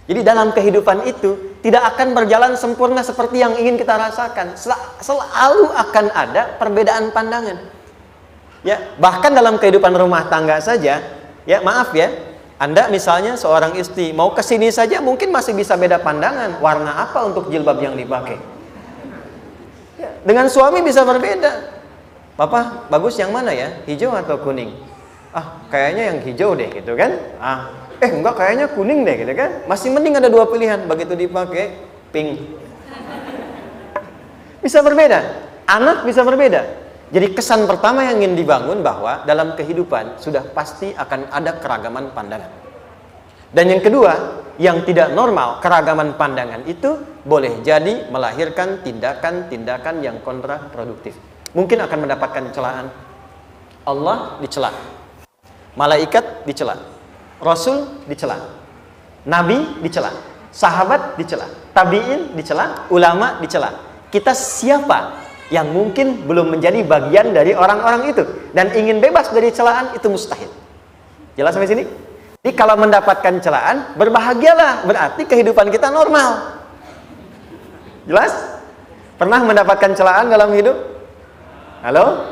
Jadi dalam kehidupan itu tidak akan berjalan sempurna seperti yang ingin kita rasakan. Selalu akan ada perbedaan pandangan. Ya, bahkan dalam kehidupan rumah tangga saja, ya maaf ya, Anda misalnya seorang istri mau ke sini saja mungkin masih bisa beda pandangan, warna apa untuk jilbab yang dipakai. Ya, dengan suami bisa berbeda. Papa, bagus yang mana ya? Hijau atau kuning? Ah, kayaknya yang hijau deh gitu kan. Enggak, kayaknya kuning deh gitu kan. Masih mending ada dua pilihan. Begitu dipakai pink. Bisa berbeda. Anak bisa berbeda. Jadi kesan pertama yang ingin dibangun bahwa dalam kehidupan sudah pasti akan ada keragaman pandangan. Dan yang kedua, yang tidak normal, keragaman pandangan itu boleh jadi melahirkan tindakan-tindakan yang kontraproduktif. Mungkin akan mendapatkan celaan. Allah dicela, malaikat dicela, Rasul dicela, Nabi dicela, sahabat dicela, tabi'in dicela, ulama dicela. Kita siapa yang mungkin belum menjadi bagian dari orang-orang itu dan ingin bebas dari celaan? Itu mustahil. Jelas sampai sini? Jadi kalau mendapatkan celaan, berbahagialah, berarti kehidupan kita normal. Jelas? Pernah mendapatkan celaan dalam hidup? Halo?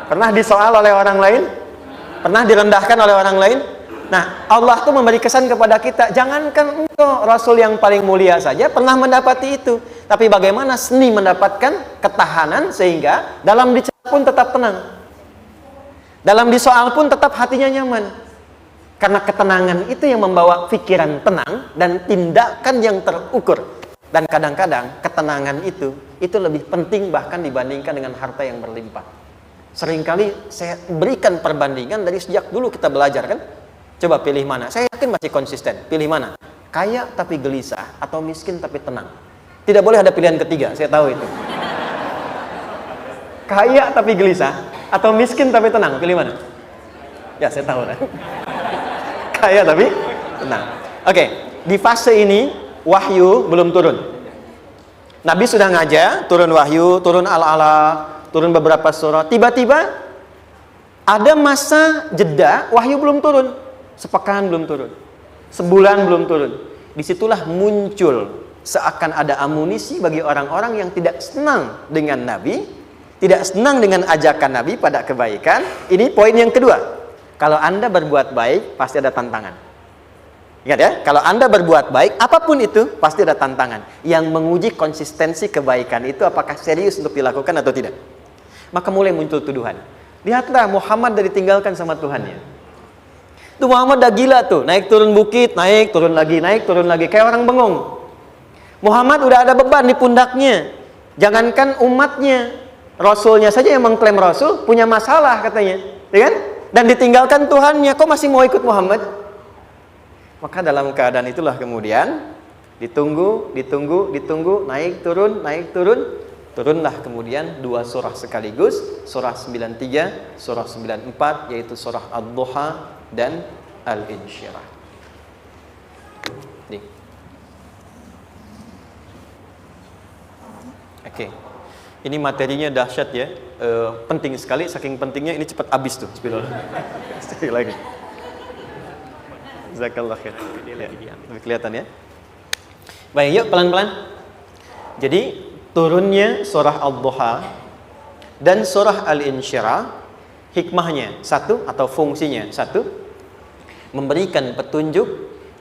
Pernah disoal oleh orang lain? Pernah direndahkan oleh orang lain? Nah, Allah tuh memberi kesan kepada kita, jangankan engkau, Rasul yang paling mulia saja pernah mendapati itu. Tapi bagaimana seni mendapatkan ketahanan sehingga dalam dicela pun tetap tenang. Dalam disoal pun tetap hatinya nyaman. Karena ketenangan itu yang membawa pikiran tenang dan tindakan yang terukur. Dan kadang-kadang ketenangan itu lebih penting bahkan dibandingkan dengan harta yang berlimpah. Seringkali saya berikan perbandingan dari sejak dulu kita belajar kan. Coba pilih mana? Saya yakin masih konsisten. Pilih mana? Kaya tapi gelisah atau miskin tapi tenang. Tidak boleh ada pilihan ketiga, saya tahu itu. Kaya tapi gelisah atau miskin tapi tenang. Pilih mana? Ya, saya tahu kan. Kaya tapi tenang. Oke, di fase ini wahyu belum turun. Nabi sudah ngajar, turun wahyu, turun al-ala, turun beberapa surah. Tiba-tiba ada masa jeda, wahyu belum turun. Sepekan belum turun. Sebulan belum turun. Disitulah muncul seakan ada amunisi bagi orang-orang yang tidak senang dengan Nabi, tidak senang dengan ajakan Nabi pada kebaikan. Ini poin yang kedua. Kalau Anda berbuat baik, pasti ada tantangan. Ingat ya, kalau Anda berbuat baik, apapun itu, pasti ada tantangan. Yang menguji konsistensi kebaikan itu apakah serius untuk dilakukan atau tidak. Maka mulai muncul tuduhan. Lihatlah Muhammad dari ditinggalkan sama Tuhannya. Tuh Muhammad udah gila tuh, naik turun bukit, naik turun lagi, kayak orang bengong. Muhammad udah ada beban di pundaknya. Jangankan umatnya, Rasulnya saja yang mengklaim Rasul, punya masalah katanya. Ya kan? Dan ditinggalkan Tuhannya, kok masih mau ikut Muhammad? Maka dalam keadaan itulah kemudian ditunggu, naik turun, turunlah kemudian dua surah sekaligus, surah 93, surah 94, yaitu surah Ad-Duha dan Al-Insyirah. Oke. Ini materinya dahsyat ya. Penting sekali, saking pentingnya ini cepat habis tuh. Bismillah. Sekali lagi. Jazakallah khair. Lebih kelihatan ya. Baik, yuk pelan-pelan. Jadi turunnya surah Ad-Duha dan surah Al-Insyirah, hikmahnya satu atau fungsinya satu, memberikan petunjuk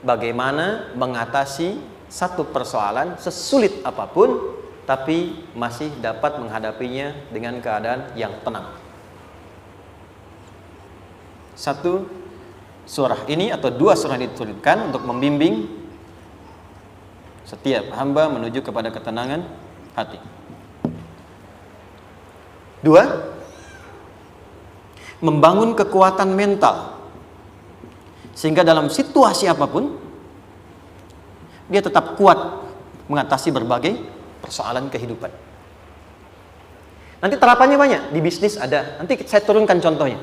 bagaimana mengatasi satu persoalan sesulit apapun, tapi masih dapat menghadapinya dengan keadaan yang tenang. Satu surah ini atau dua surah diturunkan untuk membimbing setiap hamba menuju kepada ketenangan hati. Dua, membangun kekuatan mental sehingga dalam situasi apapun dia tetap kuat mengatasi berbagai persoalan kehidupan. Nanti terapannya banyak, di bisnis ada. Nanti saya turunkan contohnya.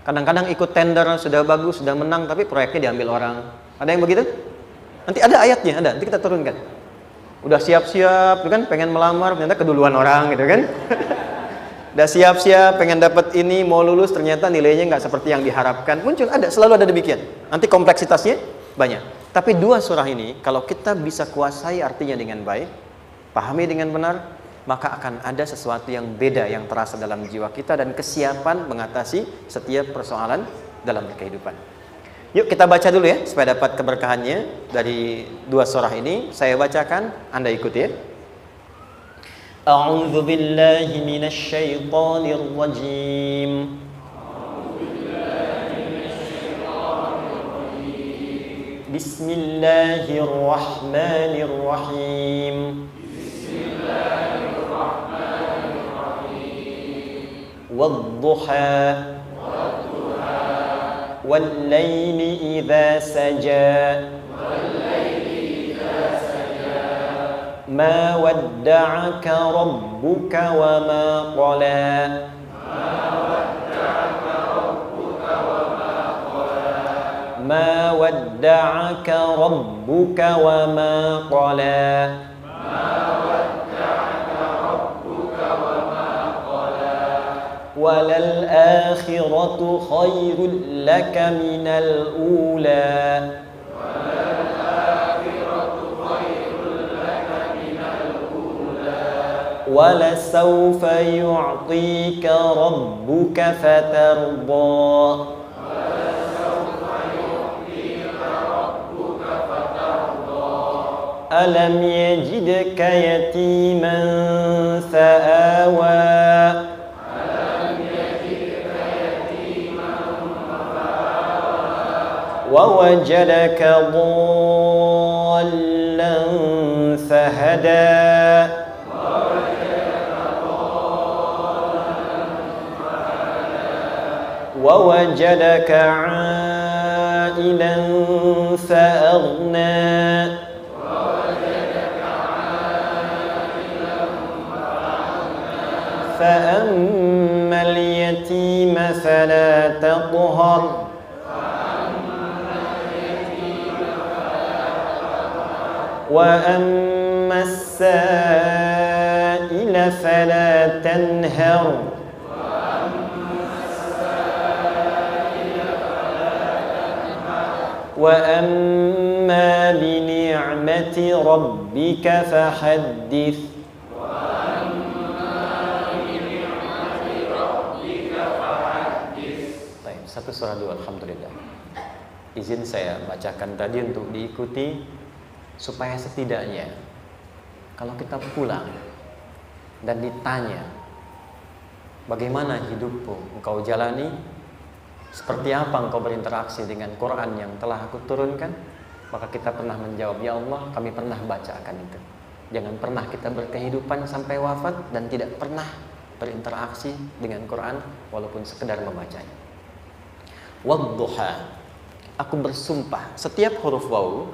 Kadang-kadang ikut tender, sudah bagus, sudah menang, tapi proyeknya diambil orang. Ada yang begitu? Nanti ada ayatnya, ada. Nanti kita turunkan. Udah siap-siap, kan? Pengen melamar, ternyata keduluan orang, gitu kan? Udah siap-siap, pengen dapat ini, mau lulus, ternyata nilainya nggak seperti yang diharapkan. Muncul, ada, selalu ada demikian. Nanti kompleksitasnya banyak. Tapi dua surah ini kalau kita bisa kuasai artinya dengan baik, pahami dengan benar, maka akan ada sesuatu yang beda yang terasa dalam jiwa kita dan kesiapan mengatasi setiap persoalan dalam kehidupan. Yuk kita baca dulu ya supaya dapat keberkahannya dari dua surah ini. Saya bacakan, Anda ikuti ya. A'udzu billahi minasy syaithanir rajim. Bismillahirrahmanirrahim. Wadduha والليل إذا سجى ما ودعك ربك وما قلى ما ودعك ربك وما قلى وللآخرة خير لك من الأولى ولسوف يعطيك ربك فترضى ألم يجدك يتيما فآوى ووجدك ضالا فهدى ووجدك عائلا فأغنى فأما اليتيم فلا تقهر وأما السائل فلا تنهر وأما بنعمة ربك فحدث. Satu surah dulu, alhamdulillah. Izin saya bacakan tadi untuk diikuti supaya setidaknya kalau kita pulang dan ditanya bagaimana hidupmu engkau jalani, seperti apa engkau berinteraksi dengan Quran yang telah aku turunkan, maka kita pernah menjawab, ya Allah kami pernah bacakan itu. Jangan pernah kita berkehidupan sampai wafat dan tidak pernah berinteraksi dengan Quran walaupun sekedar membacanya. Wadduha, aku bersumpah, setiap huruf waw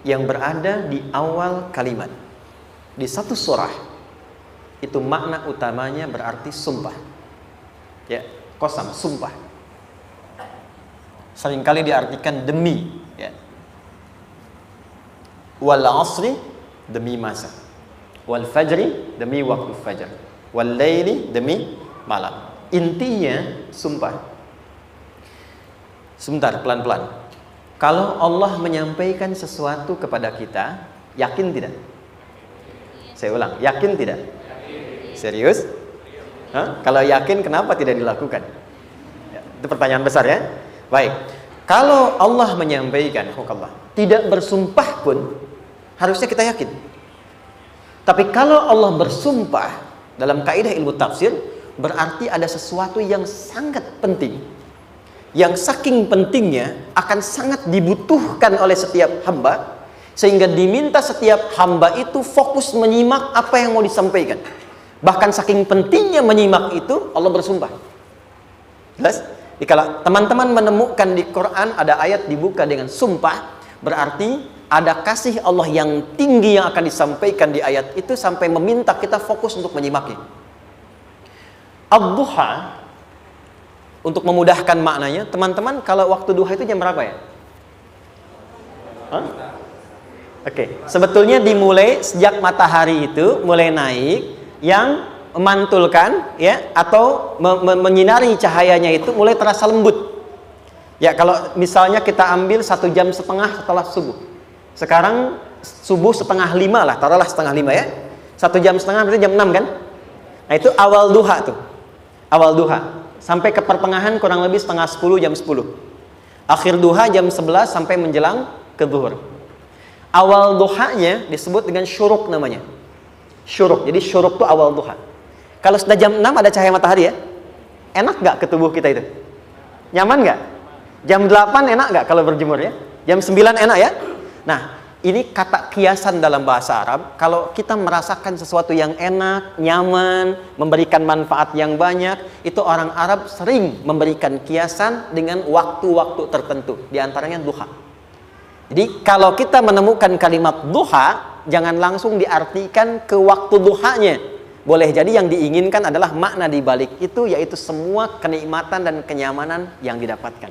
yang berada di awal kalimat di satu surah itu makna utamanya berarti sumpah. Ya, qasam, sumpah. Seringkali diartikan demi, ya. Wal asri, demi masa. Wal fajri, demi waktu fajar. Wal laili, demi malam. Intinya sumpah. Sebentar, pelan-pelan. Kalau Allah menyampaikan sesuatu kepada kita, yakin tidak? Saya ulang, yakin tidak? Serius? Hah? Kalau yakin, kenapa tidak dilakukan? Ya, itu pertanyaan besar ya. Baik, kalau Allah menyampaikan, tidak bersumpah pun harusnya kita yakin. Tapi kalau Allah bersumpah dalam kaidah ilmu tafsir, berarti ada sesuatu yang sangat penting, yang saking pentingnya akan sangat dibutuhkan oleh setiap hamba, sehingga diminta setiap hamba itu fokus menyimak apa yang mau disampaikan. Bahkan saking pentingnya menyimak itu, Allah bersumpah. Jelas? Kalau teman-teman menemukan di Quran ada ayat dibuka dengan sumpah, berarti ada kasih Allah yang tinggi yang akan disampaikan di ayat itu sampai meminta kita fokus untuk menyimaknya. Ad-duha, untuk memudahkan maknanya, teman-teman kalau waktu duha itu jam berapa ya? Oke, sebetulnya dimulai sejak matahari itu mulai naik, yang memantulkan ya atau menyinari cahayanya itu mulai terasa lembut. Ya, kalau misalnya kita ambil 1,5 jam setelah subuh. Sekarang subuh 4:30 lah, taruhlah 4:30 ya. 1,5 jam berarti jam 6 kan? Nah, itu awal duha tuh. Awal duha. Sampai ke pertengahan kurang lebih 9:30, jam 10. Akhir duha jam 11 sampai menjelang ke zuhur. Awal duhanya disebut dengan syuruk namanya. Syuruk. Jadi syuruk itu awal duha. Kalau sudah jam 6 ada cahaya matahari ya. Enak nggak ke tubuh kita itu? Nyaman nggak? Jam 8 enak nggak kalau berjemur ya? Jam 9 enak ya? Nah, ini kata kiasan dalam bahasa Arab. Kalau kita merasakan sesuatu yang enak, nyaman, memberikan manfaat yang banyak, itu orang Arab sering memberikan kiasan dengan waktu-waktu tertentu. Di antaranya duha. Jadi kalau kita menemukan kalimat duha, jangan langsung diartikan ke waktu duhanya. Boleh jadi yang diinginkan adalah makna di balik itu, yaitu semua kenikmatan dan kenyamanan yang didapatkan.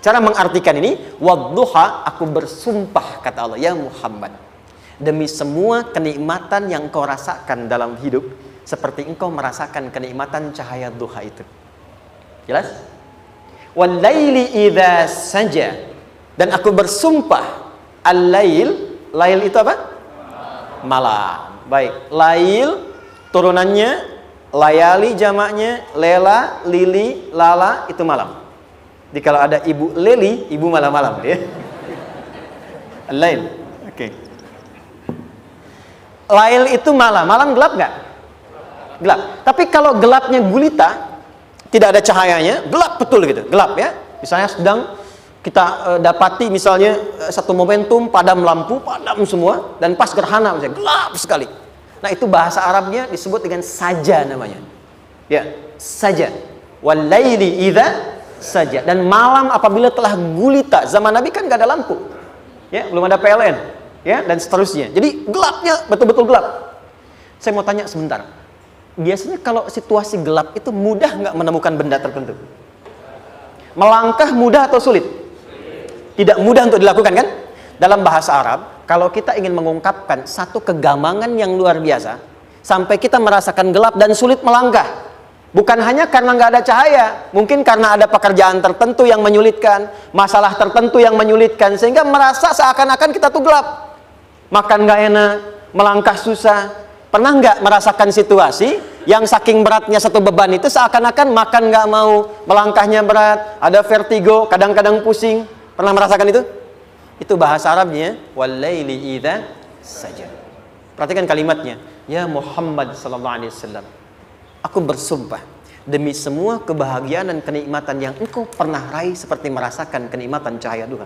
Cara mengartikan ini, wadduha, aku bersumpah, kata Allah, ya Muhammad, demi semua kenikmatan yang kau rasakan dalam hidup, seperti engkau merasakan kenikmatan cahaya duha itu. Jelas? Wal-laili idza saja, dan aku bersumpah, al-lail, lail itu apa? Malam. Baik, lail turunannya, layali jamaknya, lela, lili, lala, itu malam. Jadi kalau ada ibu leli, ibu malam-malam ya. Lail. Oke. Lail itu malam. Malam gelap nggak? Gelap. Tapi kalau gelapnya gulita, tidak ada cahayanya, gelap betul gitu. Gelap ya. Misalnya sedang kita dapati misalnya satu momentum padam lampu, padam semua, dan pas gerhana misalnya gelap sekali. Nah, itu bahasa Arabnya disebut dengan saja namanya. Ya, saja. Wal laili idza saja. Dan malam apabila telah gulita. Zaman Nabi kan gak ada lampu ya, belum ada PLN ya, dan seterusnya. Jadi gelapnya betul-betul gelap. Saya mau tanya sebentar, biasanya kalau situasi gelap itu mudah nggak menemukan benda tertentu? Melangkah mudah atau sulit? Tidak mudah untuk dilakukan kan? Dalam bahasa Arab, kalau kita ingin mengungkapkan satu kegamangan yang luar biasa, sampai kita merasakan gelap dan sulit melangkah, bukan hanya karena nggak ada cahaya, mungkin karena ada pekerjaan tertentu yang menyulitkan, masalah tertentu yang menyulitkan, sehingga merasa seakan-akan kita tuh gelap. Makan nggak enak, melangkah susah. Pernah nggak merasakan situasi yang saking beratnya satu beban itu seakan-akan makan nggak mau, melangkahnya berat, ada vertigo, kadang-kadang pusing. Pernah merasakan itu? Itu bahasa Arabnya, wal-laili idza saja. Perhatikan kalimatnya, ya Muhammad sallallahu alaihi wasallam, aku bersumpah demi semua kebahagiaan dan kenikmatan yang engkau pernah raih, seperti merasakan kenikmatan cahaya duha.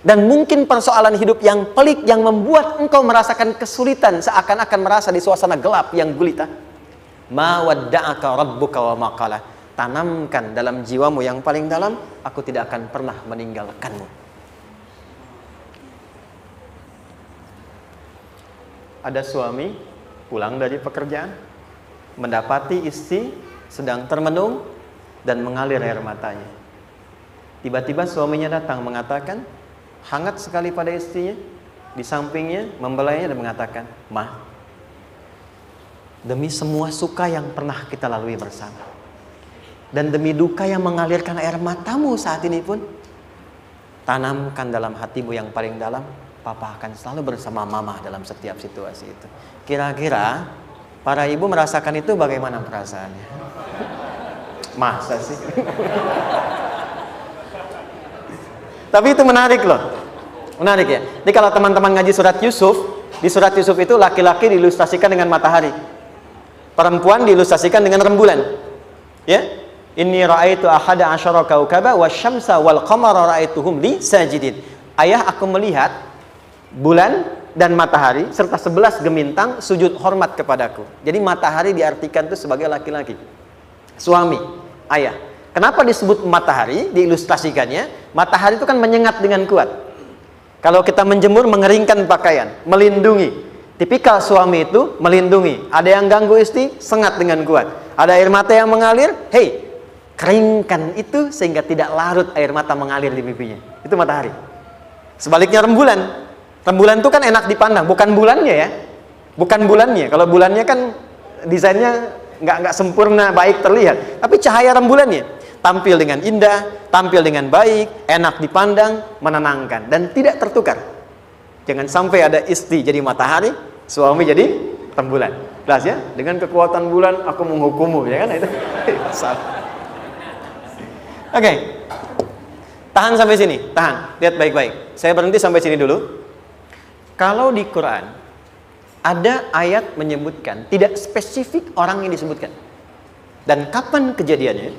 Dan mungkin persoalan hidup yang pelik yang membuat engkau merasakan kesulitan, seakan-akan merasa di suasana gelap yang gulita. Ma wadda'aka rabbuka wa ma qala. Tanamkan dalam jiwamu yang paling dalam, aku tidak akan pernah meninggalkanmu. Ada suami pulang dari pekerjaan, mendapati istri sedang termenung dan mengalir air matanya. Tiba-tiba suaminya datang mengatakan, hangat sekali pada istrinya, di sampingnya membelainya dan mengatakan, "Ma, demi semua suka yang pernah kita lalui bersama, dan demi duka yang mengalirkan air matamu saat ini pun, tanamkan dalam hatimu yang paling dalam, Papa akan selalu bersama Mama dalam setiap situasi itu." Kira-kira para ibu merasakan itu bagaimana perasaannya? Masa sih? Tapi itu menarik loh. Menarik ya. Jadi kalau teman-teman ngaji surat Yusuf, di surat Yusuf itu laki-laki diilustrasikan dengan matahari, perempuan diilustrasikan dengan rembulan. Ya. Inni ra'aitu ahada asyara kaukaba wasyamsa wal qamara ra'aituhum li sajidin. Ayah, aku melihat bulan dan matahari serta 11 gemintang sujud hormat kepadaku. Jadi matahari diartikan itu sebagai laki-laki, suami, ayah. Kenapa disebut matahari? Diilustrasikannya, matahari itu kan menyengat dengan kuat. Kalau kita menjemur, mengeringkan pakaian, melindungi. Tipikal suami itu melindungi. Ada yang ganggu istri, sengat dengan kuat. Ada air mata yang mengalir, hei, keringkan itu sehingga tidak larut air mata mengalir di pipinya. Itu matahari. Sebaliknya rembulan. Rembulan itu kan enak dipandang, bukan bulannya ya, bukan bulannya. Kalau bulannya kan desainnya nggak sempurna, baik terlihat. Tapi cahaya rembulannya. tampil dengan indah, tampil dengan baik, enak dipandang, menenangkan, dan tidak tertukar. Jangan sampai ada istri jadi matahari, suami jadi rembulan. Jelas ya? Dengan kekuatan bulan aku menghukummu, ya kan? Itu salah. Oke. Tahan sampai sini, tahan. Lihat baik-baik. Saya berhenti sampai sini dulu. Kalau di Quran ada ayat menyebutkan, tidak spesifik orang yang disebutkan dan kapan kejadiannya,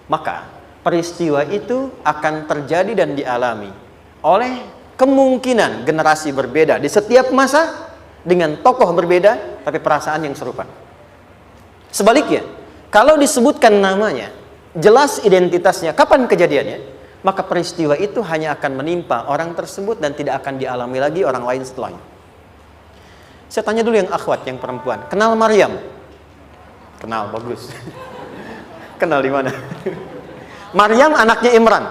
maka peristiwa itu akan terjadi dan dialami oleh kemungkinan generasi berbeda di setiap masa dengan tokoh berbeda tapi perasaan yang serupa. Sebaliknya, kalau disebutkan namanya, jelas identitasnya, kapan kejadiannya, maka peristiwa itu hanya akan menimpa orang tersebut dan tidak akan dialami lagi orang lain setelahnya. Saya tanya dulu yang akhwat, yang perempuan, kenal Maryam? Kenal, bagus. Kenal di mana? Maryam anaknya Imran,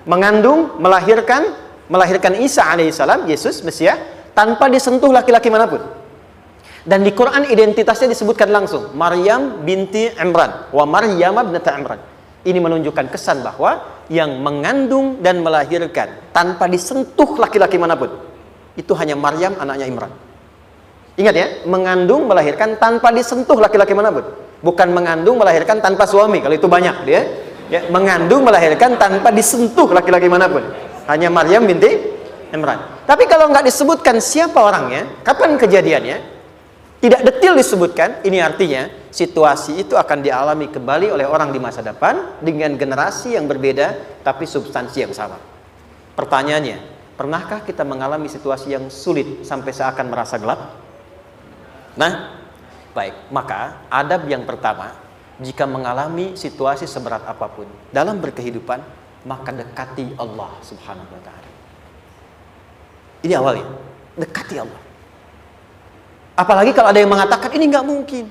mengandung, melahirkan Isa alaihissalam, Yesus Mesias, tanpa disentuh laki-laki manapun. Dan di Quran identitasnya disebutkan langsung, Maryam binti Imran, wa Maryam ibnata Imran. Ini menunjukkan kesan bahwa yang mengandung dan melahirkan tanpa disentuh laki-laki manapun, itu hanya Maryam anaknya Imran. Ingat ya, mengandung, melahirkan tanpa disentuh laki-laki manapun. Bukan mengandung, melahirkan tanpa suami, kalau itu banyak dia. Ya, mengandung, melahirkan tanpa disentuh laki-laki manapun. Hanya Maryam binti Imran. Tapi kalau nggak disebutkan siapa orangnya, kapan kejadiannya, tidak detail disebutkan, ini artinya situasi itu akan dialami kembali oleh orang di masa depan dengan generasi yang berbeda tapi substansi yang sama. Pertanyaannya, pernahkah kita mengalami situasi yang sulit sampai seakan merasa gelap? Nah, baik, maka adab yang pertama, jika mengalami situasi seberat apapun dalam berkehidupan, maka dekati Allah Subhanahu wa ta'ala. Ini awalnya, dekati Allah. Apalagi kalau ada yang mengatakan ini nggak mungkin,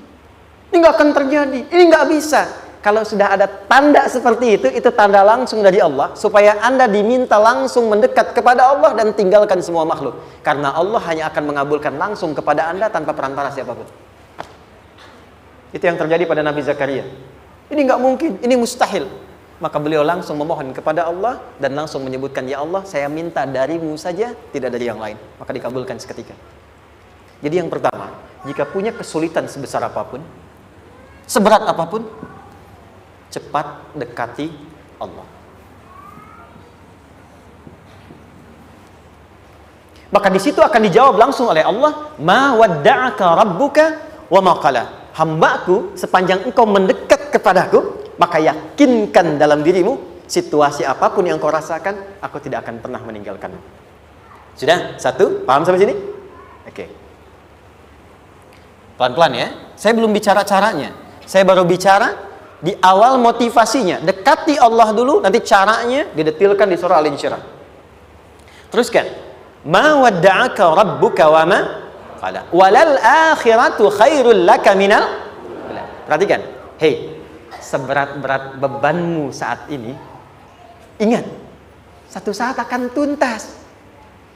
ini nggak akan terjadi, ini nggak bisa. Kalau sudah ada tanda seperti itu tanda langsung dari Allah supaya Anda diminta langsung mendekat kepada Allah dan tinggalkan semua makhluk. Karena Allah hanya akan mengabulkan langsung kepada Anda tanpa perantara siapapun. Itu yang terjadi pada Nabi Zakaria. Ini nggak mungkin, ini mustahil. Maka beliau langsung memohon kepada Allah dan langsung menyebutkan, ya Allah, saya minta darimu saja, tidak dari yang lain. Maka dikabulkan seketika. Jadi yang pertama, jika punya kesulitan sebesar apapun, seberat apapun, cepat dekati Allah. Maka di situ akan dijawab langsung oleh Allah, ma wadda'aka rabbuka wa ma qala. Hambaku, sepanjang engkau mendekat kepadaku, maka yakinkan dalam dirimu, situasi apapun yang kau rasakan, aku tidak akan pernah meninggalkanmu. Sudah? Satu? Paham sampai sini? Oke. Pelan-pelan ya. Saya belum bicara caranya. Saya baru bicara di awal motivasinya. Dekati Allah dulu, nanti caranya didetilkan di surah Al-Insyirah. Teruskan. Ma wadda'aka rabbuka wa ma qala. Walal akhiratu khairul laka minal. Perhatikan. Hei, seberat-berat bebanmu saat ini, ingat, satu saat akan tuntas.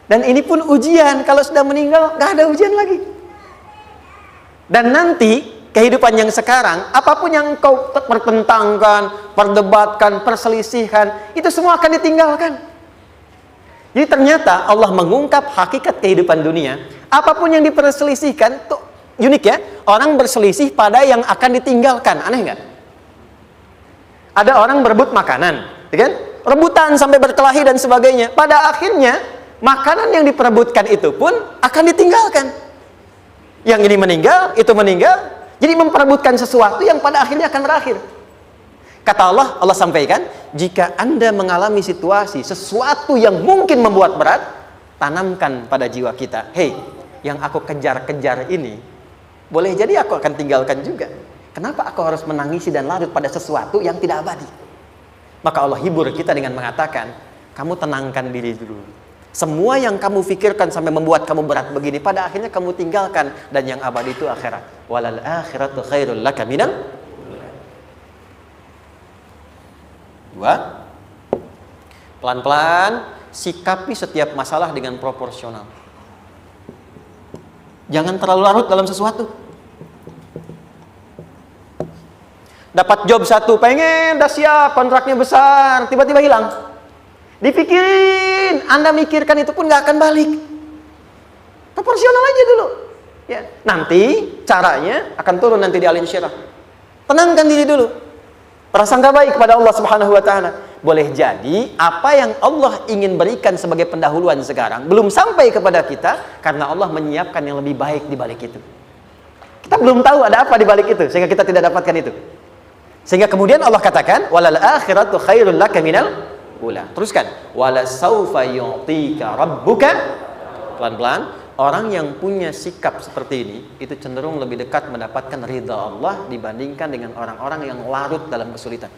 Dan ini pun ujian. Kalau sudah meninggal, gak ada ujian lagi. Dan nanti kehidupan yang sekarang, apapun yang kau pertentangkan, perdebatkan, perselisihkan, itu semua akan ditinggalkan. Jadi ternyata Allah mengungkap hakikat kehidupan dunia. Apapun yang diperselisihkan, tuh unik ya. Orang berselisih pada yang akan ditinggalkan. Aneh nggak? Ada orang berebut makanan, kan? Rebutan sampai berkelahi dan sebagainya. Pada akhirnya makanan yang diperebutkan itu pun akan ditinggalkan. Yang ini meninggal, itu meninggal. Jadi memperebutkan sesuatu yang pada akhirnya akan berakhir. Kata Allah, Allah sampaikan, jika Anda mengalami situasi, sesuatu yang mungkin membuat berat, tanamkan pada jiwa kita, hei, yang aku kejar-kejar ini, boleh jadi aku akan tinggalkan juga. Kenapa aku harus menangisi dan larut pada sesuatu yang tidak abadi? Maka Allah hibur kita dengan mengatakan, kamu tenangkan diri dulu. Semua yang kamu pikirkan sampai membuat kamu berat begini, pada akhirnya kamu tinggalkan. Dan yang abadi itu akhirat. Walal akhiratu khairul laka minal. Dua, pelan-pelan sikapi setiap masalah dengan proporsional. Jangan terlalu larut dalam sesuatu. Dapat job satu, pengen, udah siap, kontraknya besar, tiba-tiba hilang. Dipikirin, Anda mikirkan itu pun nggak akan balik. Proporsional aja dulu. Ya, nanti caranya akan turun nanti di alin syirah. Tenangkan diri dulu. Prasangka baik kepada Allah Subhanahu wa taala. Boleh jadi apa yang Allah ingin berikan sebagai pendahuluan sekarang belum sampai kepada kita karena Allah menyiapkan yang lebih baik di balik itu. Kita belum tahu ada apa di balik itu sehingga kita tidak dapatkan itu. Sehingga kemudian Allah katakan walal akhiratu khairul laka minal ula. Teruskan wala saufa yu'tika rabbuka. Pelan-pelan. Orang yang punya sikap seperti ini itu cenderung lebih dekat mendapatkan ridha Allah dibandingkan dengan orang-orang yang larut dalam kesulitan.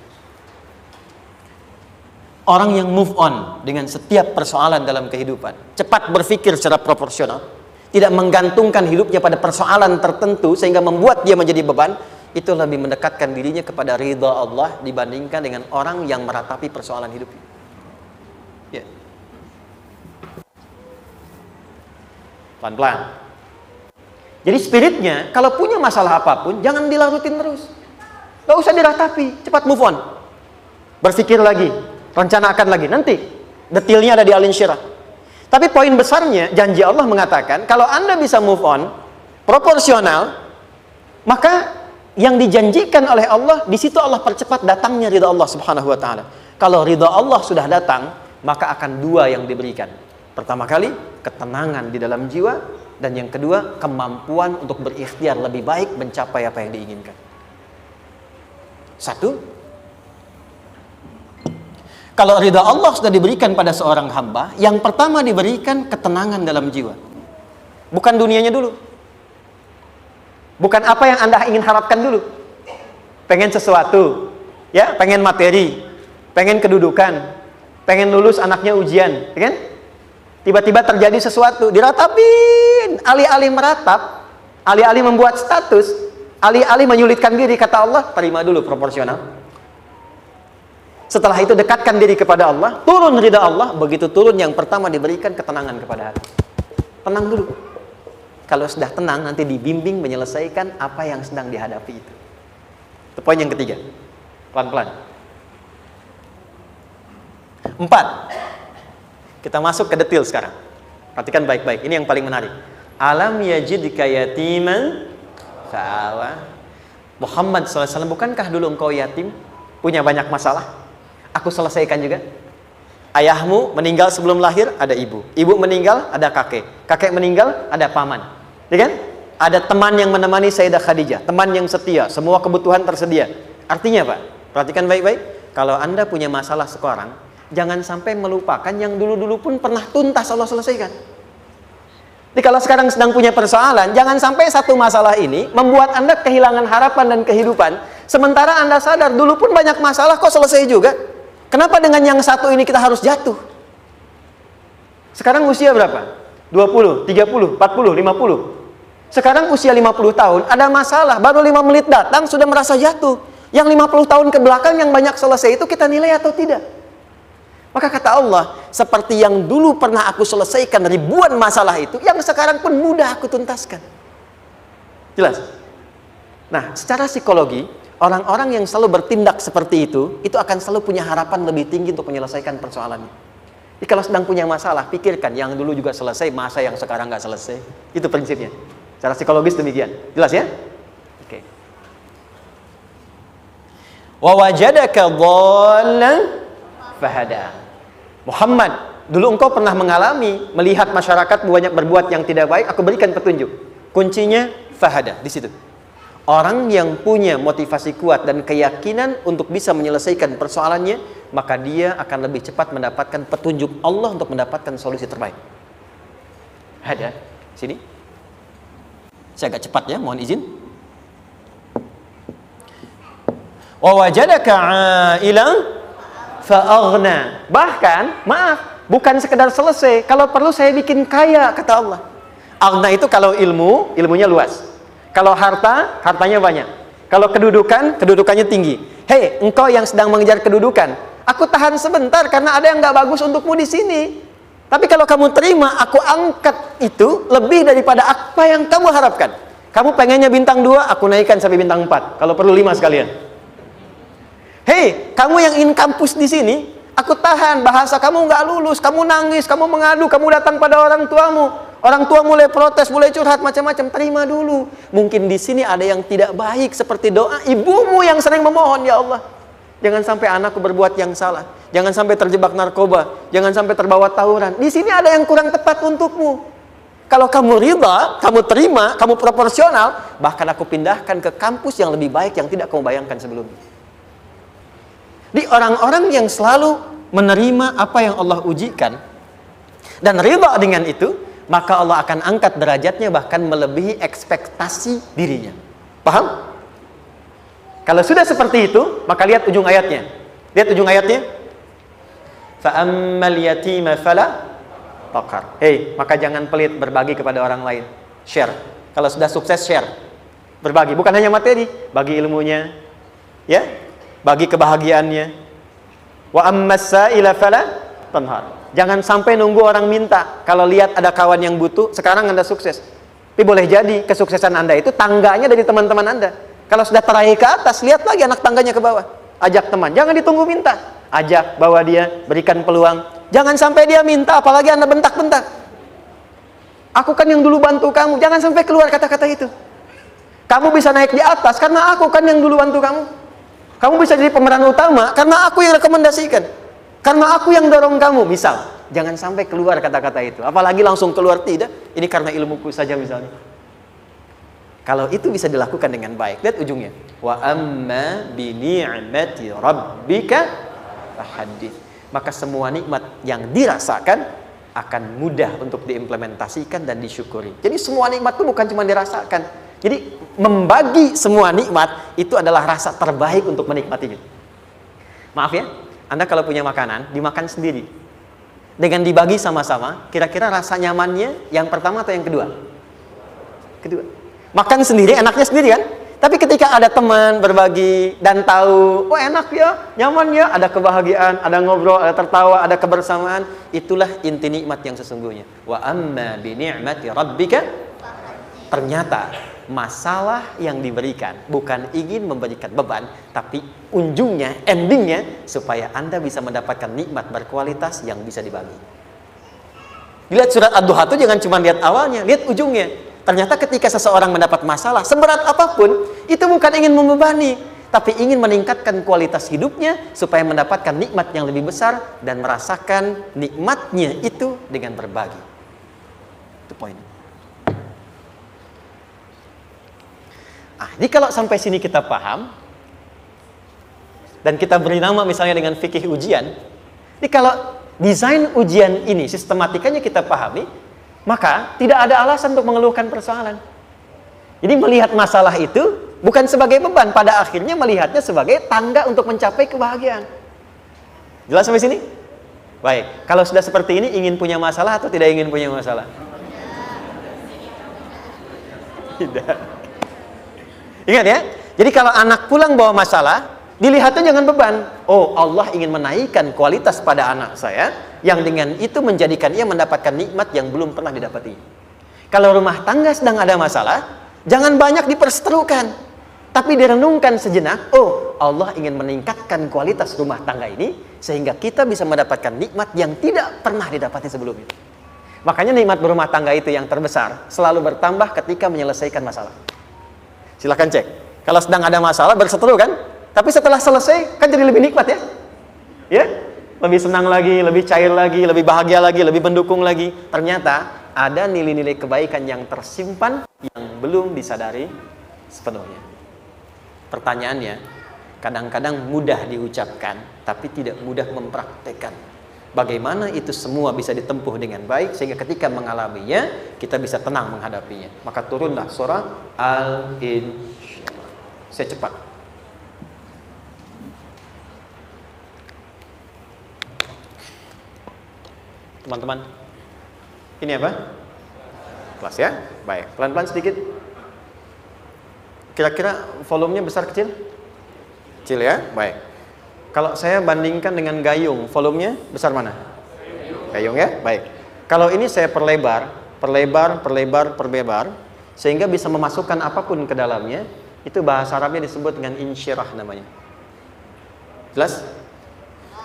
Orang yang move on dengan setiap persoalan dalam kehidupan, cepat berpikir secara proporsional, tidak menggantungkan hidupnya pada persoalan tertentu sehingga membuat dia menjadi beban, itu lebih mendekatkan dirinya kepada ridha Allah dibandingkan dengan orang yang meratapi persoalan hidupnya. Ya. Pelan-pelan. Jadi spiritnya, kalau punya masalah apapun, jangan dilarutin terus. Gak usah diratapi, cepat move on. Berpikir lagi, rencanakan lagi. Nanti, detailnya ada di alin syirah. Tapi poin besarnya, janji Allah mengatakan, kalau Anda bisa move on, proporsional, maka yang dijanjikan oleh Allah, di situ Allah percepat datangnya ridha Allah Subhanahu wa ta'ala. Kalau ridha Allah sudah datang, maka akan dua yang diberikan. Pertama kali, ketenangan di dalam jiwa, dan yang kedua, kemampuan untuk berikhtiar lebih baik mencapai apa yang diinginkan. Satu, kalau ridha Allah sudah diberikan pada seorang hamba, yang pertama diberikan ketenangan dalam jiwa. Bukan dunianya dulu. Bukan apa yang Anda ingin harapkan dulu. Pengen sesuatu, ya, pengen materi, pengen kedudukan, pengen lulus anaknya ujian, ya kan? Tiba-tiba terjadi sesuatu, diratapin, alih-alih meratap, alih-alih membuat status, alih-alih menyulitkan diri, kata Allah, terima dulu proporsional. Setelah itu dekatkan diri kepada Allah, turun ridha Allah, begitu turun yang pertama diberikan ketenangan kepada hati. Tenang dulu. Kalau sudah tenang, nanti dibimbing menyelesaikan apa yang sedang dihadapi itu. Itu poin yang ketiga. Pelan-pelan. 4. Kita masuk ke detail sekarang. Perhatikan baik-baik. Ini yang paling menarik. Alam yajidka yatiman fa'awa. Muhammad SAW, bukankah dulu engkau yatim? Punya banyak masalah? Aku selesaikan juga. Ayahmu meninggal sebelum lahir, ada ibu. Ibu meninggal, ada kakek. Kakek meninggal, ada paman. Ya kan? Ada teman yang menemani Sayyidah Khadijah. Teman yang setia. Semua kebutuhan tersedia. Artinya Pak, perhatikan baik-baik. Kalau Anda punya masalah sekarang, jangan sampai melupakan yang dulu-dulu pun pernah tuntas Allah selesaikan. Jadi kalau sekarang sedang punya persoalan, jangan sampai satu masalah ini membuat Anda kehilangan harapan dan kehidupan. Sementara Anda sadar dulu pun banyak masalah kok selesai juga. Kenapa dengan yang satu ini kita harus jatuh? Sekarang usia berapa? 20, 30, 40, 50. Sekarang usia 50 tahun, ada masalah, baru 5 menit datang sudah merasa jatuh. Yang 50 tahun ke belakang yang banyak selesai itu kita nilai atau tidak? Maka kata Allah, seperti yang dulu pernah aku selesaikan ribuan masalah itu, yang sekarang pun mudah aku tuntaskan. Jelas? Nah, secara psikologi, orang-orang yang selalu bertindak seperti itu akan selalu punya harapan lebih tinggi untuk menyelesaikan persoalannya. Jadi kalau sedang punya masalah, pikirkan yang dulu juga selesai, masa yang sekarang nggak selesai. Itu prinsipnya. Secara psikologis demikian. Jelas ya? Oke. Wa wajadaka dhallan fahada. Muhammad, dulu engkau pernah mengalami melihat masyarakat banyak berbuat yang tidak baik, aku berikan petunjuk. Kuncinya fahada di situ. Orang yang punya motivasi kuat dan keyakinan untuk bisa menyelesaikan persoalannya, maka dia akan lebih cepat mendapatkan petunjuk Allah untuk mendapatkan solusi terbaik. Ada sini. Saya agak cepat ya, mohon izin. Wa wajadaka 'ailan fa'aghna. Bahkan, maaf, bukan sekedar selesai, kalau perlu saya bikin kaya, kata Allah. Aghna itu kalau ilmunya luas. Kalau harta, hartanya banyak. Kalau kedudukan, kedudukannya tinggi. Hei, engkau yang sedang mengejar kedudukan, aku tahan sebentar karena ada yang gak bagus untukmu di sini. Tapi kalau kamu terima, aku angkat itu lebih daripada apa yang kamu harapkan. Kamu pengennya bintang 2, aku naikkan sampai bintang 4. Kalau perlu 5 sekalian. Hei, kamu yang in kampus di sini, aku tahan, bahasa kamu nggak lulus, kamu nangis, kamu mengadu, kamu datang pada orang tuamu. Orang tua mulai protes, mulai curhat macam-macam. Terima dulu. Mungkin di sini ada yang tidak baik seperti doa ibumu yang sering memohon, ya Allah, jangan sampai anakku berbuat yang salah, jangan sampai terjebak narkoba, jangan sampai terbawa tawuran. Di sini ada yang kurang tepat untukmu. Kalau kamu ridha, kamu terima, kamu proporsional, bahkan aku pindahkan ke kampus yang lebih baik yang tidak kamu bayangkan sebelumnya. Di orang-orang yang selalu menerima apa yang Allah ujikan dan ridha dengan itu, maka Allah akan angkat derajatnya bahkan melebihi ekspektasi dirinya. Paham? Kalau sudah seperti itu, maka lihat ujung ayatnya. Lihat ujung ayatnya. Fa'ammal yatima fala taqhar. Hei, maka jangan pelit berbagi kepada orang lain. Share. Kalau sudah sukses, share. Berbagi, bukan hanya materi, bagi ilmunya, ya, bagi kebahagiaannya. Wa ammas sa'ila fala tanhar. Jangan sampai nunggu orang minta. Kalau lihat ada kawan yang butuh, sekarang Anda sukses. Tapi boleh jadi kesuksesan Anda itu tangganya dari teman-teman Anda. Kalau sudah teraih ke atas, lihat lagi anak tangganya ke bawah. Ajak teman, jangan ditunggu minta. Ajak, bawa dia, berikan peluang. Jangan sampai dia minta, apalagi Anda bentak-bentak. Aku kan yang dulu bantu kamu. Jangan sampai keluar kata-kata itu. Kamu bisa naik di atas karena aku kan yang dulu bantu kamu. Kamu bisa jadi pemeran utama karena aku yang rekomendasikan. Karena aku yang dorong kamu, misal. Jangan sampai keluar kata-kata itu. Apalagi langsung keluar, tidak. Ini karena ilmuku saja misalnya. Kalau itu bisa dilakukan dengan baik. Lihat ujungnya. Wa amma bi ni'mati rabbika fahaddits. Maka semua nikmat yang dirasakan akan mudah untuk diimplementasikan dan disyukuri. Jadi semua nikmat itu bukan cuma dirasakan. Jadi membagi semua nikmat itu adalah rasa terbaik untuk menikmatinya. Maaf ya. Anda kalau punya makanan, dimakan sendiri. Dengan dibagi sama-sama, kira-kira rasa nyamannya yang pertama atau yang kedua? Kedua. Makan sendiri, enaknya sendiri kan? Tapi ketika ada teman berbagi dan tahu, oh enak ya, nyaman ya, ada kebahagiaan, ada ngobrol, ada tertawa, ada kebersamaan, itulah inti nikmat yang sesungguhnya. Wa amma bi ni'mati rabbika. Ternyata masalah yang diberikan bukan ingin memberikan beban, tapi ujungnya, endingnya supaya Anda bisa mendapatkan nikmat berkualitas yang bisa dibagi. Lihat surat Ad-Duha itu jangan cuma lihat awalnya, lihat ujungnya. Ternyata ketika seseorang mendapat masalah seberat apapun, itu bukan ingin membebani, tapi ingin meningkatkan kualitas hidupnya supaya mendapatkan nikmat yang lebih besar dan merasakan nikmatnya itu dengan berbagi. Itu poinnya. Jadi kalau sampai sini kita paham dan kita beri nama misalnya dengan fikih ujian, jadi kalau desain ujian ini sistematikanya kita pahami, maka tidak ada alasan untuk mengeluhkan persoalan. Jadi melihat masalah itu bukan sebagai beban, pada akhirnya melihatnya sebagai tangga untuk mencapai kebahagiaan. Jelas sampai sini? Baik, kalau sudah seperti ini ingin punya masalah atau tidak ingin punya masalah? Tidak. Ingat ya, jadi kalau anak pulang bawa masalah, dilihatnya jangan beban. Oh, Allah ingin menaikkan kualitas pada anak saya, yang dengan itu menjadikan ia mendapatkan nikmat yang belum pernah didapati. Kalau rumah tangga sedang ada masalah, jangan banyak diperseterukan, tapi direnungkan sejenak. Oh, Allah ingin meningkatkan kualitas rumah tangga ini, sehingga kita bisa mendapatkan nikmat yang tidak pernah didapati sebelumnya. Makanya nikmat berumah tangga itu yang terbesar, selalu bertambah ketika menyelesaikan masalah. Silahkan cek. Kalau sedang ada masalah berseteru kan? Tapi setelah selesai kan jadi lebih nikmat ya? Ya? Lebih senang lagi, lebih cair lagi, lebih bahagia lagi, lebih mendukung lagi. Ternyata ada nilai-nilai kebaikan yang tersimpan yang belum disadari sepenuhnya. Pertanyaannya, kadang-kadang mudah diucapkan tapi tidak mudah mempraktekkan. Bagaimana itu semua bisa ditempuh dengan baik sehingga ketika mengalaminya kita bisa tenang menghadapinya. Maka turunlah surah Al-Insyirah. Saya cepat. Teman-teman, ini apa? Kelas ya? Baik, pelan-pelan sedikit. Kira-kira volumenya besar kecil? Kecil ya? Baik. Kalau saya bandingkan dengan gayung, volumenya besar mana? Gayung ya? Baik. Kalau ini saya perlebar, sehingga bisa memasukkan apapun ke dalamnya, itu bahasa Arabnya disebut dengan insyirah namanya. Jelas?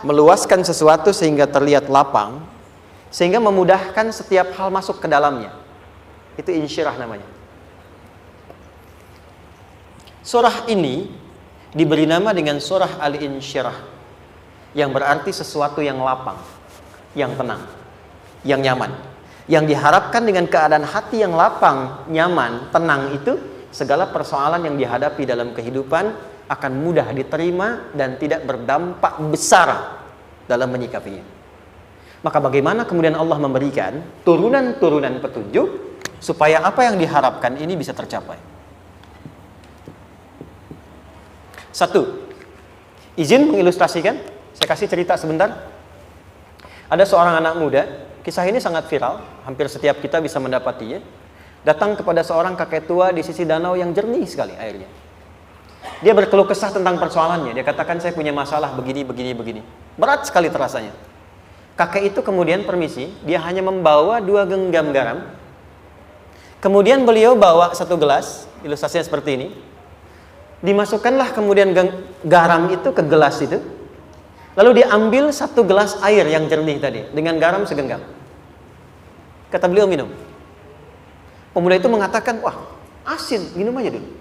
Meluaskan sesuatu sehingga terlihat lapang, sehingga memudahkan setiap hal masuk ke dalamnya. Itu insyirah namanya. Surah ini diberi nama dengan surah Al-Insyirah, yang berarti sesuatu yang lapang, yang tenang, yang nyaman. Yang diharapkan dengan keadaan hati yang lapang, nyaman, tenang itu, segala persoalan yang dihadapi dalam kehidupan akan mudah diterima dan tidak berdampak besar dalam menyikapinya. Maka bagaimana kemudian Allah memberikan turunan-turunan petunjuk supaya apa yang diharapkan ini bisa tercapai? Satu, izin mengilustrasikan. Saya kasih cerita sebentar. Ada seorang anak muda, kisah ini sangat viral, hampir setiap kita bisa mendapatinya. Datang kepada seorang kakek tua di sisi danau yang jernih sekali airnya. Dia berkeluh kesah tentang persoalannya. Dia katakan, saya punya masalah begini. Berat sekali terasanya. Kakek itu kemudian permisi, dia hanya membawa 2 genggam garam. Kemudian beliau bawa 1 gelas, ilustrasinya seperti ini. Dimasukkanlah kemudian garam itu ke gelas itu. Lalu diambil 1 gelas air yang jernih tadi dengan garam segenggam. Kata beliau, minum. Pemuda itu mengatakan, wah asin, minum aja dulu.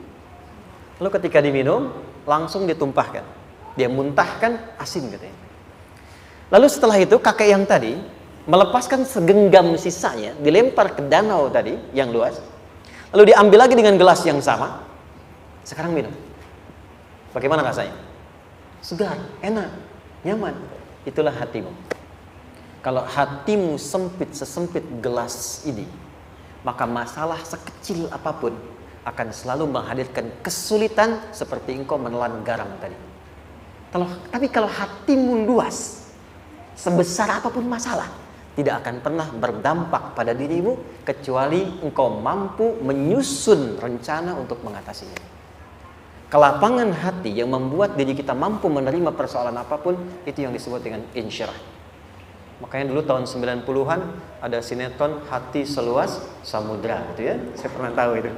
Lalu ketika diminum, langsung ditumpahkan. Dia muntahkan asin katanya. Lalu setelah itu kakek yang tadi melepaskan segenggam sisanya, dilempar ke danau tadi yang luas. Lalu diambil lagi dengan gelas yang sama. Sekarang minum. Bagaimana rasanya? Segar, enak, nyaman. Itulah hatimu. Kalau hatimu sempit sesempit gelas ini, maka masalah sekecil apapun akan selalu menghadirkan kesulitan seperti engkau menelan garam tadi. Tapi kalau hatimu luas, sebesar apapun masalah, tidak akan pernah berdampak pada dirimu kecuali engkau mampu menyusun rencana untuk mengatasinya. Kelapangan hati yang membuat diri kita mampu menerima persoalan apapun, itu yang disebut dengan insyirah. Makanya dulu tahun 90-an ada sinetron Hati Seluas Samudra gitu ya. Saya pernah tahu itu.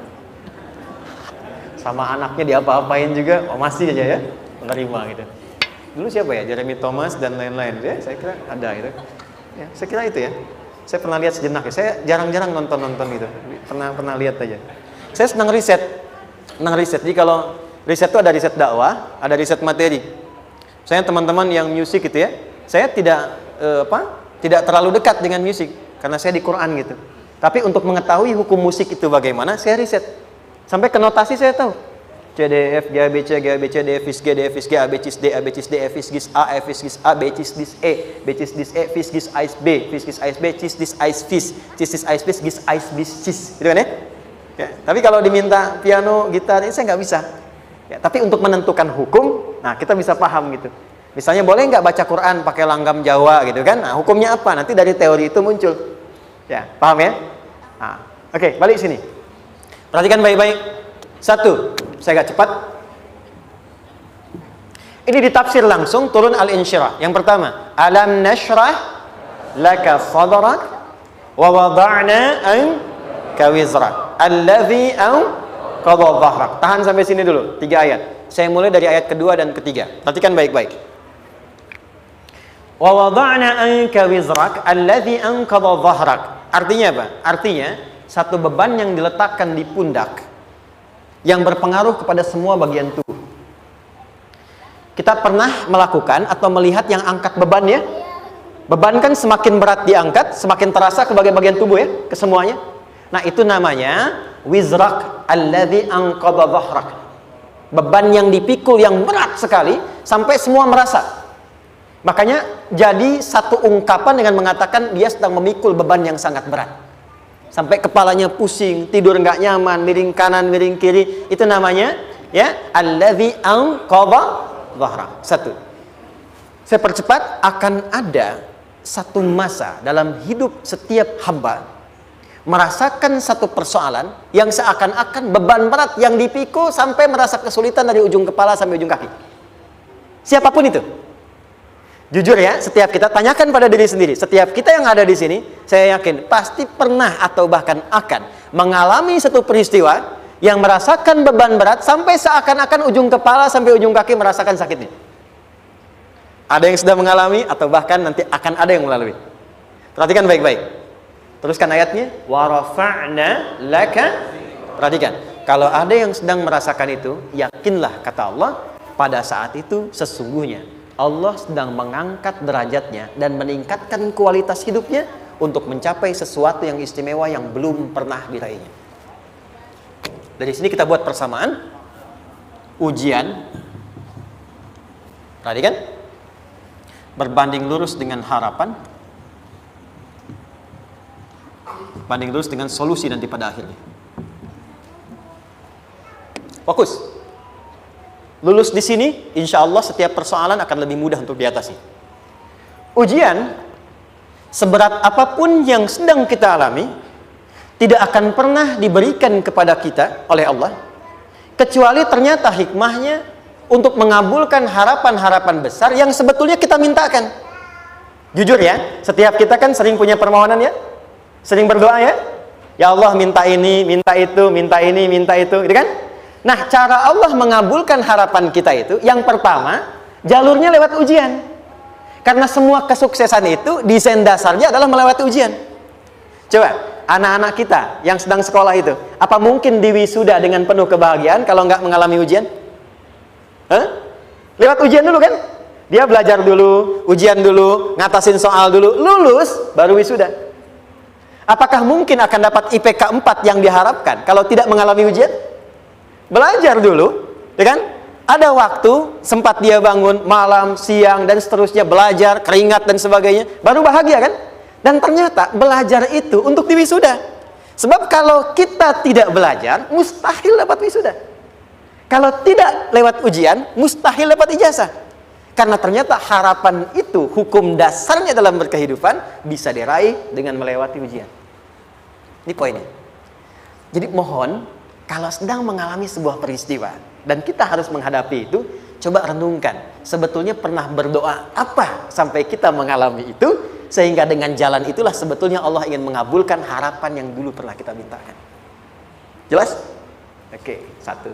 Sama anaknya diapa-apain juga, masih aja ya menerima gitu. Dulu siapa ya? Jeremy Thomas dan lain-lain ya. Saya kira ada itu. Ya, saya kira itu ya. Saya pernah lihat sejenak ya. Saya jarang-jarang nonton gitu. Pernah lihat aja. Saya senang riset. Jadi kalau riset itu ada riset dakwah, ada riset materi. Saya teman-teman yang musik gitu ya, saya tidak terlalu dekat dengan musik karena saya di Quran gitu. Tapi untuk mengetahui hukum musik itu bagaimana, saya riset. Sampai ke notasi saya tahu. C D F G A B C D F G D F G A B C D A B C D F G A F G A B C D E B C D E F G A B C D A B gitu kan ya? Ya, tapi kalau diminta piano, gitar, ini saya nggak bisa. Ya, tapi untuk menentukan hukum, nah kita bisa paham gitu. Misalnya boleh nggak baca Quran pakai langgam Jawa gitu kan? Nah hukumnya apa? Nanti dari teori itu muncul. Ya, paham ya? Nah, oke, balik sini. Perhatikan baik-baik. 1, saya agak cepat. Ini ditafsir langsung turun Al-Insyirah. Yang pertama, alam nashrah laka sadrak wa wada'na anka wizrak allazi qadha dhahrak. Tahan sampai sini dulu, 3 ayat. Saya mulai dari ayat kedua dan ketiga. Perhatikan baik-baik. Wa wada'na anka wizrak allazi anqadha dhahrak. Artinya apa? Artinya satu beban yang diletakkan di pundak yang berpengaruh kepada semua bagian tubuh. Kita pernah melakukan atau melihat yang angkat beban ya? Beban kan semakin berat diangkat, semakin terasa ke bagian-bagian tubuh ya, ke semuanya. Nah, itu namanya wizrak alladzi anqadha dhahrak. Beban yang dipikul yang berat sekali sampai semua merasa. Makanya jadi satu ungkapan dengan mengatakan dia sedang memikul beban yang sangat berat. Sampai kepalanya pusing, tidur nggak nyaman, miring kanan, miring kiri. Itu namanya ya alladzi anqadha dhahrak. 1. Saya percepat, akan ada satu masa dalam hidup setiap hamba merasakan satu persoalan yang seakan-akan beban berat yang dipikul sampai merasa kesulitan dari ujung kepala sampai ujung kaki. Siapapun itu. Jujur ya, setiap kita tanyakan pada diri sendiri. Setiap kita yang ada di sini, saya yakin pasti pernah atau bahkan akan mengalami satu peristiwa yang merasakan beban berat sampai seakan-akan ujung kepala sampai ujung kaki merasakan sakitnya. Ada yang sudah mengalami atau bahkan nanti akan ada yang melalui. Perhatikan baik-baik. Teruskan ayatnya. Wa rafa'na laka. Perhatikan. Kalau ada yang sedang merasakan itu, yakinlah kata Allah, pada saat itu sesungguhnya Allah sedang mengangkat derajatnya dan meningkatkan kualitas hidupnya untuk mencapai sesuatu yang istimewa yang belum pernah diraihnya. Dari sini kita buat persamaan. Ujian. Perhatikan. Berbanding lurus dengan harapan, banding lurus dengan solusi nanti pada akhirnya. Fokus. Lulus di sini, insya Allah setiap persoalan akan lebih mudah untuk diatasi. Ujian, seberat apapun yang sedang kita alami, tidak akan pernah diberikan kepada kita oleh Allah, kecuali ternyata hikmahnya untuk mengabulkan harapan-harapan besar yang sebetulnya kita mintakan. Jujur ya, setiap kita kan sering punya permohonan ya, sering berdoa ya. Ya Allah minta ini, minta itu, minta ini, minta itu, gitu kan? Nah, cara Allah mengabulkan harapan kita itu, yang pertama, jalurnya lewat ujian. Karena semua kesuksesan itu, desain dasarnya adalah melewati ujian. Coba, anak-anak kita yang sedang sekolah itu, apa mungkin diwisuda dengan penuh kebahagiaan kalau nggak mengalami ujian? Lewat ujian dulu kan? Dia belajar dulu, ujian dulu, ngatasin soal dulu, lulus, baru wisuda. Apakah mungkin akan dapat IPK 4 yang diharapkan kalau tidak mengalami ujian? Belajar dulu, ya kan? Ada waktu, sempat dia bangun malam, siang, dan seterusnya, belajar, keringat, dan sebagainya, baru bahagia kan? Dan ternyata belajar itu untuk diwisuda. Sebab kalau kita tidak belajar, mustahil dapat wisuda. Kalau tidak lewat ujian, mustahil dapat ijazah. Karena ternyata harapan itu, hukum dasarnya dalam berkehidupan, bisa diraih dengan melewati ujian. Ini poinnya. Jadi mohon, kalau sedang mengalami sebuah peristiwa, dan kita harus menghadapi itu, coba renungkan. Sebetulnya pernah berdoa apa sampai kita mengalami itu, sehingga dengan jalan itulah sebetulnya Allah ingin mengabulkan harapan yang dulu pernah kita mintakan. Jelas? Oke, satu.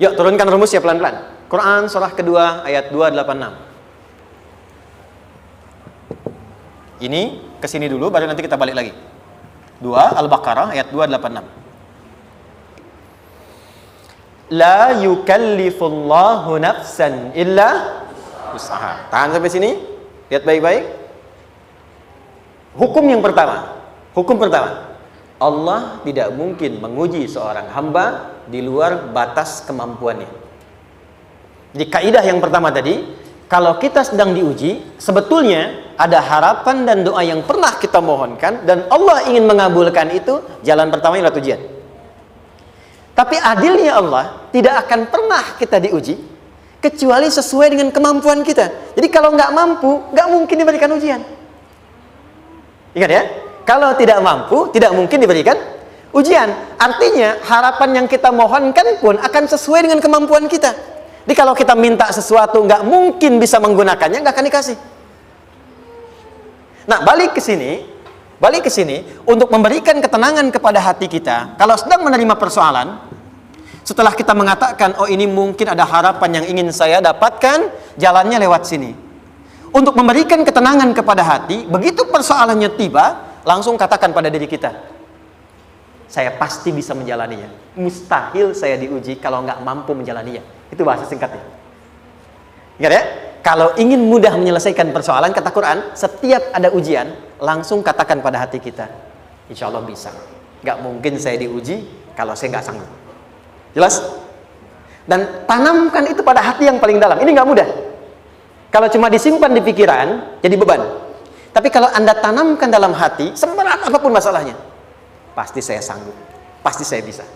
Yuk turunkan rumus ya pelan-pelan. Quran surah kedua ayat 286. Ini kesini dulu baru nanti kita balik lagi. 2 Al-Baqarah ayat 286. La yukallifullahu nafsan illa usaha. Tahan sampai sini. Lihat baik-baik. Hukum yang pertama. Hukum pertama. Allah tidak mungkin menguji seorang hamba di luar batas kemampuannya. Jadi kaidah yang pertama tadi, kalau kita sedang diuji, sebetulnya ada harapan dan doa yang pernah kita mohonkan dan Allah ingin mengabulkan itu, jalan pertama adalah ujian. Tapi adilnya Allah, tidak akan pernah kita diuji kecuali sesuai dengan kemampuan kita. Jadi kalau nggak mampu, nggak mungkin diberikan ujian. Ingat ya? Kalau tidak mampu, tidak mungkin diberikan ujian. Artinya, harapan yang kita mohonkan pun akan sesuai dengan kemampuan kita. Jadi kalau kita minta sesuatu, nggak mungkin bisa menggunakannya, nggak akan dikasih. Nah, balik ke sini, untuk memberikan ketenangan kepada hati kita, kalau sedang menerima persoalan, setelah kita mengatakan, oh ini mungkin ada harapan yang ingin saya dapatkan, jalannya lewat sini. Untuk memberikan ketenangan kepada hati, begitu persoalannya tiba, langsung katakan pada diri kita, saya pasti bisa menjalaninya. Mustahil saya diuji kalau nggak mampu menjalaninya. Itu bahasa singkatnya. Ingat ya? Kalau ingin mudah menyelesaikan persoalan, kata Quran, setiap ada ujian, langsung katakan pada hati kita, insya Allah bisa. Nggak mungkin saya diuji kalau saya nggak sanggup. Jelas? Dan tanamkan itu pada hati yang paling dalam. Ini nggak mudah. Kalau cuma disimpan di pikiran, jadi beban. Tapi kalau Anda tanamkan dalam hati, seberat apapun masalahnya, pasti saya sanggup, pasti saya bisa.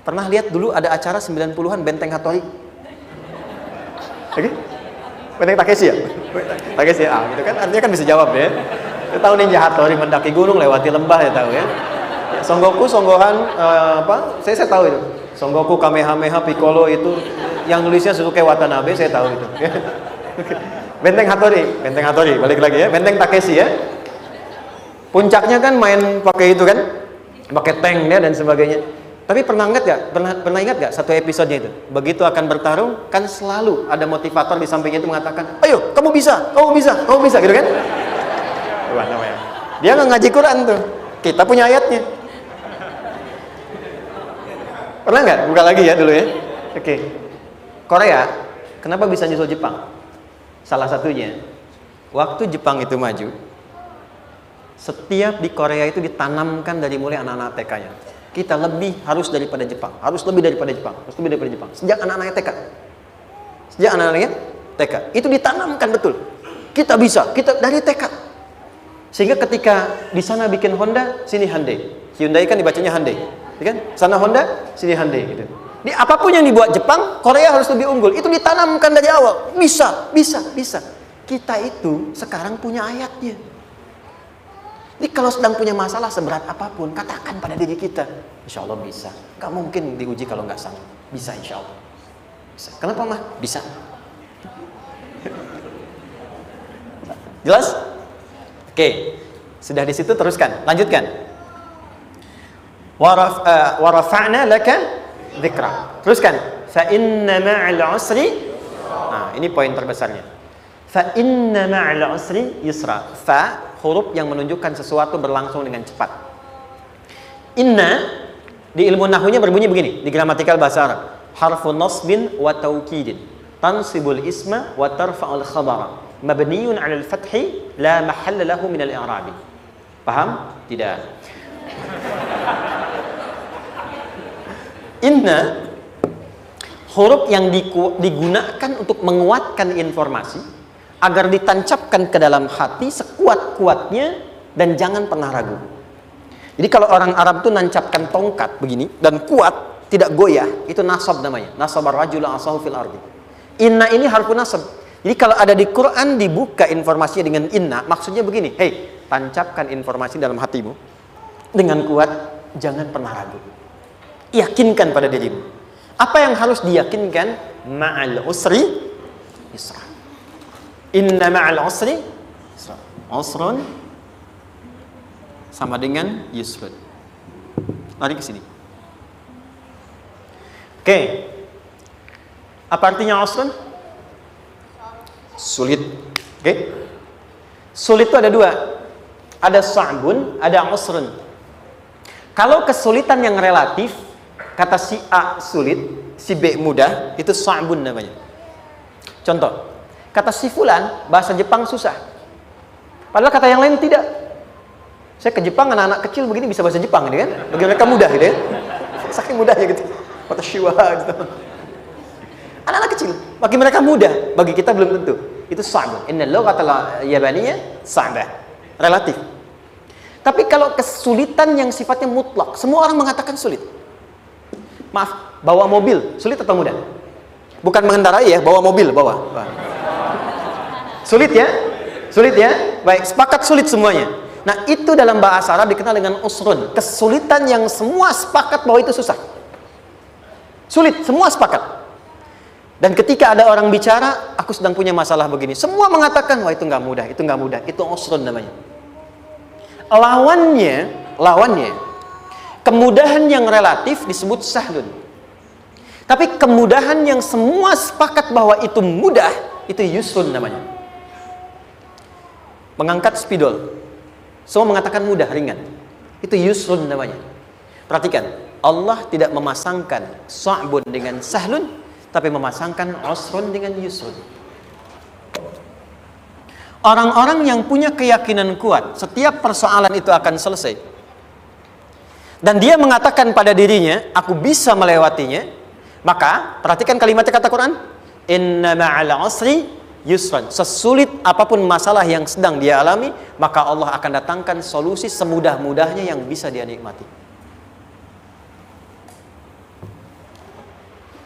Pernah lihat dulu ada acara 90-an Benteng Hattori? Oke? Benteng Takeshi ya? Takeshi ya, gitu kan, artinya kan bisa jawab ya. Kita tahu Ninja Hattori mendaki gunung, lewati lembah, ya tahu ya. Son Goku, Son Gohan, saya tahu itu. Son Goku, Kamehameha, Piccolo itu, yang nulisnya Suzuki Watanabe, saya tahu itu. Benteng Hattori, balik lagi ya. Benteng Takeshi ya. Puncaknya kan main pakai itu kan, pakai tank ya dan sebagainya. Tapi pernah ingat gak satu episodenya itu? Begitu akan bertarung, kan selalu ada motivator di sampingnya itu mengatakan, ayo, kamu bisa, gitu kan? Dia nggak ngaji Quran tuh. Kita punya ayatnya. Pernah nggak? Buka lagi ya dulu ya. Oke. Korea, kenapa bisa nyusul Jepang? Salah satunya, waktu Jepang itu maju, setiap di Korea itu ditanamkan dari mulai anak-anak TK-nya. Kita harus lebih daripada Jepang. Sejak anak-anaknya TK. TK. Itu ditanamkan betul. Kita bisa, kita dari TK. Sehingga ketika di sana bikin Honda, sini Hyundai. Hyundai kan dibacanya Hyundai, ya kan? Sana Honda, sini Hyundai gitu. Di apapun yang dibuat Jepang, Korea harus lebih unggul. Itu ditanamkan dari awal. Bisa. Kita itu sekarang punya ayatnya. Jadi kalau sedang punya masalah seberat apapun, katakan pada diri kita, insya Allah bisa. Gak mungkin diuji kalau nggak sanggup. Bisa insya Allah. Bisa. Kenapa mah? Bisa. Jelas? Oke. Sudah di situ teruskan. Lanjutkan. Warafa'na laka dzikra. Teruskan. Fa inna ma'al usri. Nah, ini poin terbesarnya. Fa inna ma'al usri yusra. Fa huruf yang menunjukkan sesuatu berlangsung dengan cepat. Inna di ilmu nahwunya berbunyi begini, di gramatikal bahasa Arab. Harfun nasbin wa taukidin. Tansibul isma wa tarfa'ul khabara. Mabniyun 'alal fathi la mahalla lahu min al-i'rabi. Paham? Tidak. Inna huruf yang digunakan untuk menguatkan informasi agar ditancapkan ke dalam hati sekuat-kuatnya dan jangan pernah ragu. Jadi kalau orang Arab itu nancapkan tongkat begini dan kuat, tidak goyah, itu nasab namanya. Nasabar rajula asahu fil ardi. Inna ini harfun nasab. Jadi kalau ada di Quran dibuka informasinya dengan inna, maksudnya begini, hei, tancapkan informasi dalam hatimu dengan kuat, jangan pernah ragu. Yakinkan pada dirimu. Apa yang harus diyakinkan? Ma'al usri yusra. Inna ma'al usri yusra. Usrun sama dengan yusrun. Lari ke sini. Oke. Apa artinya usrun? Sulit. Oke. Sulit itu ada dua. Ada sa'bun, ada usrun. Kalau kesulitan yang relatif, kata si A sulit, si B mudah, itu sa'bun namanya. Contoh, kata si fulan, bahasa Jepang susah. Padahal kata yang lain tidak. Saya ke Jepang, anak-anak kecil begini bisa bahasa Jepang, gitu kan? Bagi mereka mudah, gitu ya. Saking mudahnya gitu. Kata shiwa, gitu. Anak-anak kecil, bagi mereka mudah, bagi kita belum tentu. Itu sa'bun. Inna lughatal yabaniyah sa'bah. Relatif. Tapi kalau kesulitan yang sifatnya mutlak, semua orang mengatakan sulit. Maaf, bawa mobil, sulit atau mudah? Bukan mengendarai ya, bawa mobil, bawa. Sulit ya? Sulit ya? Baik, sepakat sulit semuanya. Nah, itu dalam bahasa Arab dikenal dengan usrun. Kesulitan yang semua sepakat bahwa itu susah. Sulit, semua sepakat. Dan ketika ada orang bicara, aku sedang punya masalah begini. Semua mengatakan, wah itu nggak mudah, itu nggak mudah. Itu usrun namanya. Lawannya, kemudahan yang relatif disebut sahlun. Tapi kemudahan yang semua sepakat bahwa itu mudah, itu yusrun namanya. Mengangkat spidol, semua mengatakan mudah, ringan. Itu yusrun namanya. Perhatikan, Allah tidak memasangkan sa'bun dengan sahlun, tapi memasangkan usrun dengan yusrun. Orang-orang yang punya keyakinan kuat, setiap persoalan itu akan selesai. Dan dia mengatakan pada dirinya, aku bisa melewatinya. Maka, perhatikan kalimatnya kata Quran. Inna ma'al usri yusran. Sesulit apapun masalah yang sedang dia alami, maka Allah akan datangkan solusi semudah-mudahnya yang bisa dia nikmati.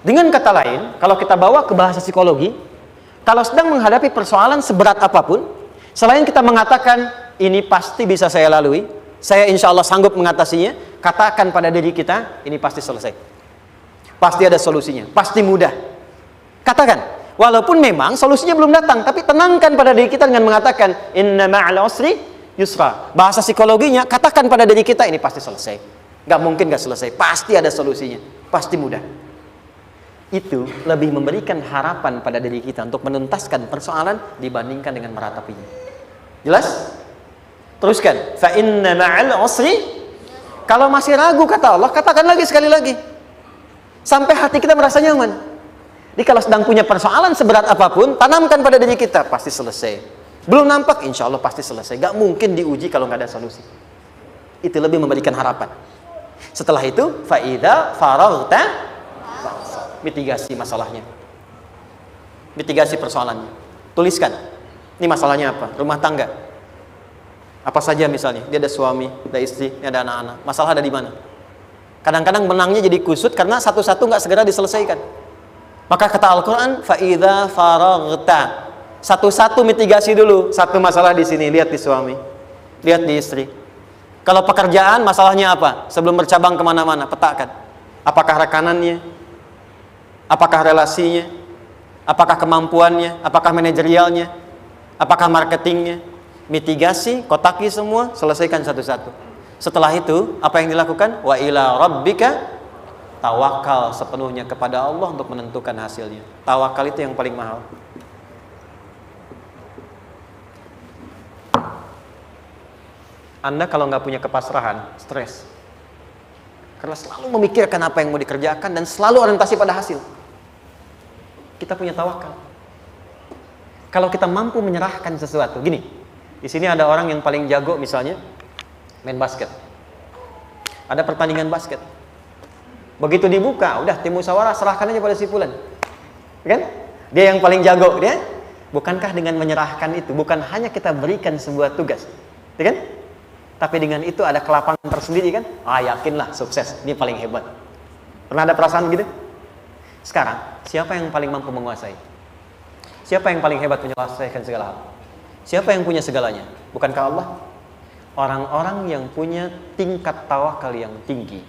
Dengan kata lain, kalau kita bawa ke bahasa psikologi, kalau sedang menghadapi persoalan seberat apapun, selain kita mengatakan, ini pasti bisa saya lalui, saya insya Allah sanggup mengatasinya, katakan pada diri kita, ini pasti selesai. Pasti ada solusinya, pasti mudah. Katakan, walaupun memang solusinya belum datang, tapi tenangkan pada diri kita dengan mengatakan, inna ma'al usri yusra. Bahasa psikologinya, katakan pada diri kita, ini pasti selesai. Nggak mungkin nggak selesai, pasti ada solusinya, pasti mudah. Itu lebih memberikan harapan pada diri kita untuk menuntaskan persoalan dibandingkan dengan meratapinya. Jelas? Teruskan. Fa inna ma'al usri. Kalau masih ragu kata Allah, katakan lagi sekali lagi. Sampai hati kita merasa nyaman. Jadi kalau sedang punya persoalan seberat apapun, tanamkan pada diri kita, pasti selesai. Belum nampak, insya Allah pasti selesai. Gak mungkin diuji kalau nggak ada solusi. Itu lebih memberikan harapan. Setelah itu, fa'idha faraghta, mitigasi masalahnya, mitigasi persoalannya. Tuliskan, ini masalahnya apa? Rumah tangga. Apa saja misalnya, dia ada suami, ada istri, ada anak-anak. Masalah ada di mana? Kadang-kadang benangnya jadi kusut karena satu-satu nggak segera diselesaikan. Maka kata Al-Quran, fa'idha faraghta, satu-satu mitigasi dulu. Satu masalah di sini, lihat di suami, lihat di istri. Kalau pekerjaan, masalahnya apa? Sebelum bercabang kemana-mana, petakan. Apakah rekanannya? Apakah relasinya? Apakah kemampuannya? Apakah manajerialnya? Apakah marketingnya? Mitigasi, kotaki semua, selesaikan satu-satu. Setelah itu, apa yang dilakukan? Wa ila rabbika, tawakal sepenuhnya kepada Allah untuk menentukan hasilnya. Tawakal itu yang paling mahal. Anda kalau nggak punya kepasrahan, stres. Karena selalu memikirkan apa yang mau dikerjakan dan selalu orientasi pada hasil. Kita punya tawakal. Kalau kita mampu menyerahkan sesuatu, gini, di sini ada orang yang paling jago misalnya main basket. Ada pertandingan basket. Begitu dibuka, udah tim musyawarah serahkan aja pada si fulan. Kan? Dia yang paling jago, dia. Bukankah dengan menyerahkan itu bukan hanya kita berikan sebuah tugas, ya kan? Tapi dengan itu ada kelapangan tersendiri kan? Yakinlah sukses, ini paling hebat. Pernah ada perasaan begitu? Sekarang, siapa yang paling mampu menguasai? Siapa yang paling hebat menyelesaikan segala hal? Siapa yang punya segalanya? Bukankah Allah? Orang-orang yang punya tingkat tawakal yang tinggi,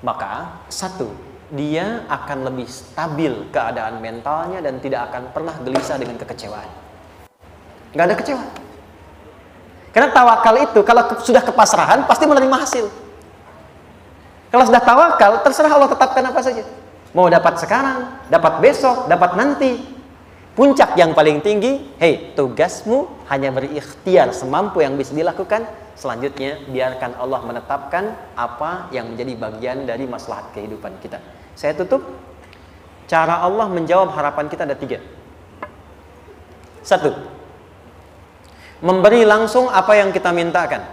maka satu, dia akan lebih stabil keadaan mentalnya dan tidak akan pernah gelisah dengan kekecewaan. Gak ada kecewa. Karena tawakal itu kalau sudah kepasrahan pasti menerima hasil. Kalau sudah tawakal, terserah Allah tetapkan apa saja. Mau dapat sekarang, dapat besok, dapat nanti. Puncak yang paling tinggi, tugasmu hanya berikhtiar semampu yang bisa dilakukan. Selanjutnya, biarkan Allah menetapkan apa yang menjadi bagian dari maslahat kehidupan kita. Saya tutup. Cara Allah menjawab harapan kita ada 3. 1. Memberi langsung apa yang kita mintakan.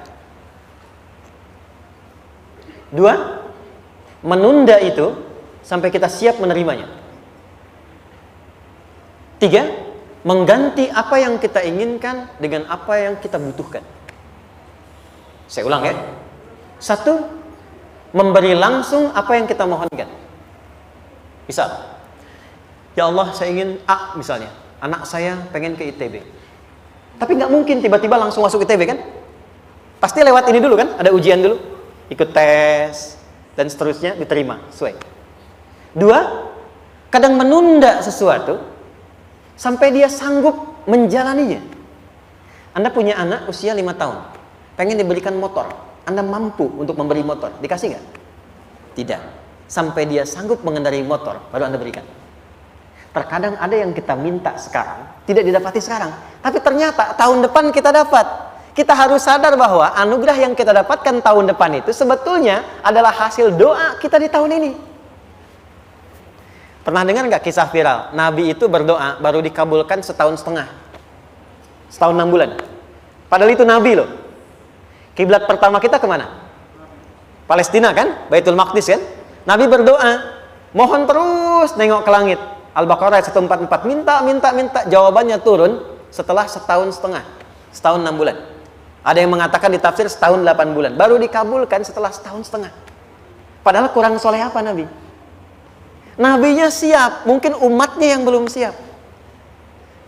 2. Menunda itu sampai kita siap menerimanya. 3. Mengganti apa yang kita inginkan dengan apa yang kita butuhkan. Saya ulang ya. 1. Memberi langsung apa yang kita mohonkan. Misal, ya Allah saya ingin A misalnya, anak saya pengen ke ITB. Tapi nggak mungkin tiba-tiba langsung masuk ITB kan? Pasti lewat ini dulu kan? Ada ujian dulu, ikut tes dan seterusnya diterima sesuai. 2. Kadang menunda sesuatu sampai dia sanggup menjalaninya. Anda punya anak usia 5 tahun, pengen diberikan motor. Anda mampu untuk memberi motor, dikasih nggak? Tidak. Sampai dia sanggup mengendarai motor, baru Anda berikan. Terkadang ada yang kita minta sekarang, tidak didapati sekarang. Tapi ternyata tahun depan kita dapat. Kita harus sadar bahwa anugerah yang kita dapatkan tahun depan itu sebetulnya adalah hasil doa kita di tahun ini. Pernah dengar nggak kisah viral? Nabi itu berdoa baru dikabulkan setahun setengah. Setahun 6 bulan. Padahal itu Nabi loh. Kiblat pertama kita kemana? Palestina kan? Baitul Maqdis kan? Nabi berdoa, mohon terus nengok ke langit. Al-Baqarah 144, minta, jawabannya turun setelah setahun setengah, setahun 6 bulan. Ada yang mengatakan di tafsir setahun 8 bulan, baru dikabulkan setelah setahun setengah. Padahal kurang soleh apa Nabi? Nabinya siap, mungkin umatnya yang belum siap.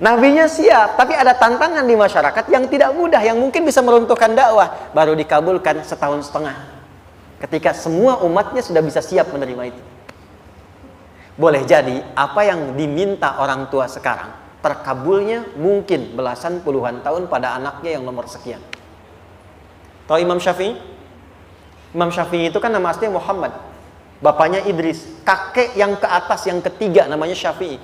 Nabinya siap, tapi ada tantangan di masyarakat yang tidak mudah, yang mungkin bisa meruntuhkan dakwah, baru dikabulkan setahun setengah. Ketika semua umatnya sudah bisa siap menerima itu. Boleh jadi apa yang diminta orang tua sekarang terkabulnya mungkin belasan puluhan tahun pada anaknya yang nomor sekian. Tahu Imam Syafi'i? Imam Syafi'i itu kan nama aslinya Muhammad. Bapaknya Idris. Kakek yang ke atas, yang ketiga namanya Syafi'i.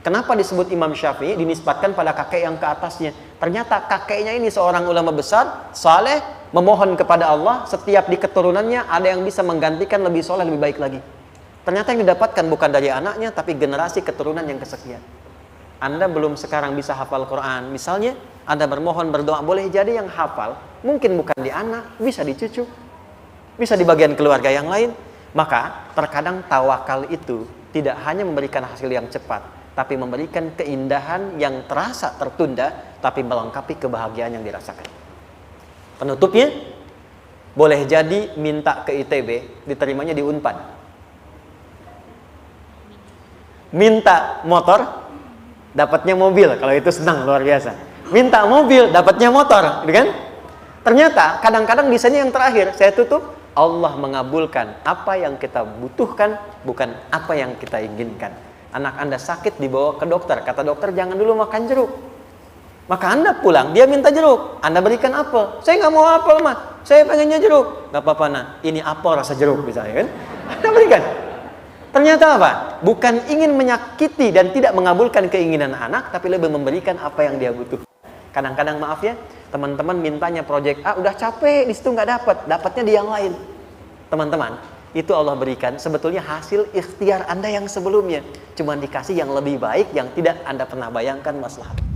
Kenapa disebut Imam Syafi'i? Dinisbatkan pada kakek yang ke atasnya. Ternyata kakeknya ini seorang ulama besar, saleh, memohon kepada Allah. Setiap di keturunannya ada yang bisa menggantikan lebih soleh, lebih baik lagi. Ternyata yang didapatkan bukan dari anaknya, tapi generasi keturunan yang kesekian. Anda belum sekarang bisa hafal Quran. Misalnya, Anda bermohon, berdoa, boleh jadi yang hafal mungkin bukan di anak, bisa di cucu, bisa di bagian keluarga yang lain. Maka terkadang tawakal itu tidak hanya memberikan hasil yang cepat, tapi memberikan keindahan yang terasa tertunda, tapi melengkapi kebahagiaan yang dirasakan. Penutupnya, boleh jadi minta ke ITB, diterimanya di Unpad. Minta motor, dapatnya mobil. Kalau itu senang, luar biasa. Minta mobil, dapatnya motor, gitu kan? Ternyata kadang-kadang desainnya yang terakhir, saya tutup, Allah mengabulkan apa yang kita butuhkan, bukan apa yang kita inginkan. Anak Anda sakit, dibawa ke dokter, kata dokter jangan dulu makan jeruk. Maka Anda pulang, dia minta jeruk, Anda berikan apel. Saya nggak mau apel mah, saya pengennya jeruk. Nggak apa-apa nah, ini apel rasa jeruk misalnya kan. Anda berikan. Ternyata apa? Bukan ingin menyakiti dan tidak mengabulkan keinginan anak, tapi lebih memberikan apa yang dia butuh. Kadang-kadang maaf ya, teman-teman mintanya proyek A, udah capek, di situ nggak dapat, dapatnya di yang lain. Teman-teman, itu Allah berikan sebetulnya hasil ikhtiar Anda yang sebelumnya. Cuma dikasih yang lebih baik, yang tidak Anda pernah bayangkan maslahat.